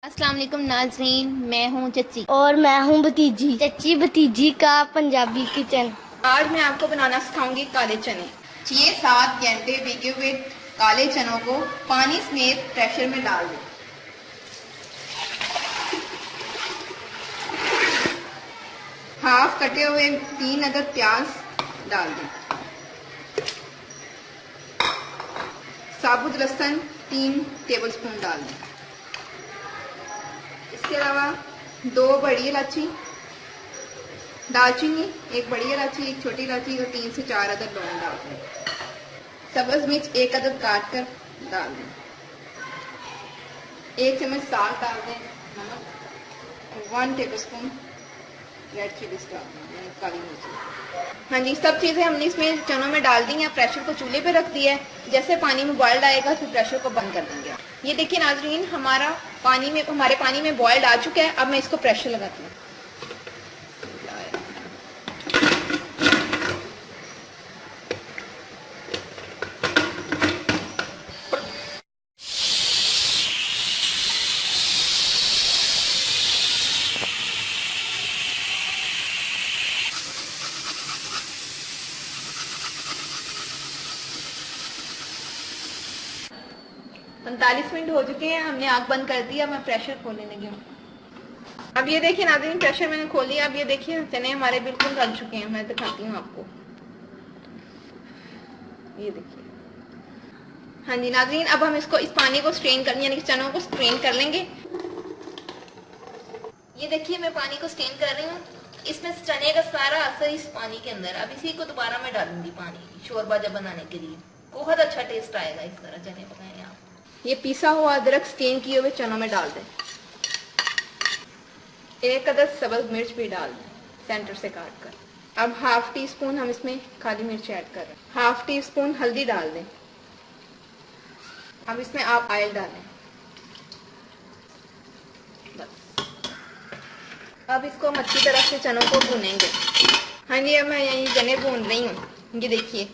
अस्सलाम वालेकुम नाजरीन, मैं हूँ चच्ची और मैं हूँ भतीजी। चच्ची भतीजी का पंजाबी किचन। आज मैं आपको बनाना सिखाऊंगी काले चने। 6-7 घंटे भिगे हुए काले चनों को पानी समेत प्रेशर में डाल दें। हाफ कटे हुए 3 अदद प्याज डाल दें। साबुत लहसुन 3 टेबलस्पून डाल दें। इसके अलावा 2 बड़ी इलायची, दालचीनी 1 बड़ी इलायची, 1 छोटी इलायची और 3 से 4 अदद लौंग डाल दें। सब्ज मिर्च 1 अदद काट कर डाल दें। 1 चम्मच साल्ट डाल दें, नमक, 1 टेबलस्पून रेड चिलीज डाल दें यानी काली मिर्च। हाँ जी, सब चीज़ें हमने इसमें चनों में डाल दी हैं। प्रेशर को चूल्हे पे रख दिया है। जैसे पानी में बॉइल्ड आएगा फिर प्रेशर को बंद कर देंगे। ये देखिए नाजरीन, हमारे पानी में बॉइल्ड आ चुका है। अब मैं इसको प्रेशर लगाती हूँ। पैंतालीस मिनट हो चुके हैं, हमने आग बंद कर दिया। मैं प्रेशर खोलने लगी हूँ। अब ये देखिए नाज़रीन, प्रेशर मैंने खोल दिया। अब ये देखिए चने हमारे बिल्कुल गल चुके हैं। मैं दिखाती हूँ आपको, ये देखिए। हाँ जी नाज़रीन, अब हम इसको इस पानी को स्ट्रेन कर यानी कि चनों को स्ट्रेन कर लेंगे। ये देखिए मैं पानी को स्ट्रेन कर रही हूँ। इसमें चने का सारा असर इस पानी के अंदर। अब इसी को दोबारा मैं डालूंगी पानी शोरबा जब बनाने के लिए। बहुत अच्छा टेस्ट आएगा इस तरह चने पकाएं आप। ये पिसा हुआ अदरक स्टीम किए हुए चनों में डाल दें। 1 अदद सब्ज मिर्च भी डाल दें सेंटर से काट कर। अब हाफ टी स्पून हम इसमें काली मिर्च ऐड कर रहे हैं। हाफ टी स्पून हल्दी डाल दें। अब इसमें आप ऑयल डालें। बस अब इसको हम अच्छी तरह से चनों को भूनेंगे। हाँ जी, अब मैं यही चने भून रही हूँ। ये देखिए,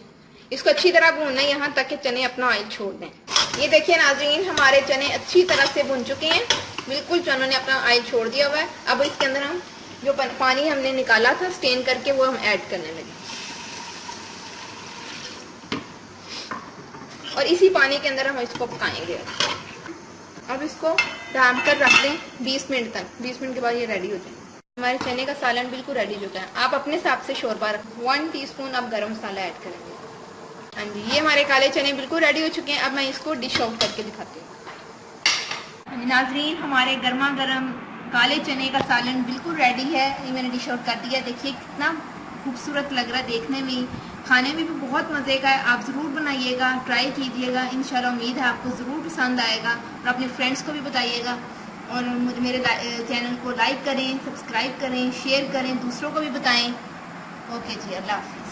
इसको अच्छी तरह भूनना है यहाँ तक कि चने अपना ऑयल छोड़ दें। ये देखिए नाज़रीन, हमारे चने अच्छी तरह से भुन चुके हैं। बिल्कुल चनों ने अपना ऑयल छोड़ दिया हुआ है। अब इसके अंदर हम जो पानी हमने निकाला था स्टेन करके वो हम ऐड करने लगे और इसी पानी के अंदर हम इसको पकाएंगे। अब इसको ढाँप कर रख दें 20 मिनट तक। 20 मिनट के बाद ये रेडी हो जाए। हमारे चने का सालन बिल्कुल रेडी हो चुका है। आप अपने हिसाब से शोरबा रखें। 1 टीस्पून आप गरम मसाला ऐड करेंगे। हाँ जी, ये हमारे काले चने बिल्कुल रेडी हो चुके हैं। अब मैं इसको डिश आउट करके दिखाती हूँ। नाजरीन, हमारे गर्मा गर्म काले चने का सालन बिल्कुल रेडी है। ये मैंने डिश आउट कर दिया। देखिए कितना खूबसूरत लग रहा है देखने में, खाने में भी बहुत मज़े का है। आप ज़रूर बनाइएगा, ट्राई कीजिएगा। इंशाल्लाह उम्मीद है आपको ज़रूर पसंद आएगा और अपने फ्रेंड्स को भी बताइएगा। और मेरे चैनल को लाइक करें, सब्सक्राइब करें, शेयर करें, दूसरों को भी बताएं। ओके जी, अल्लाह हाफिज़।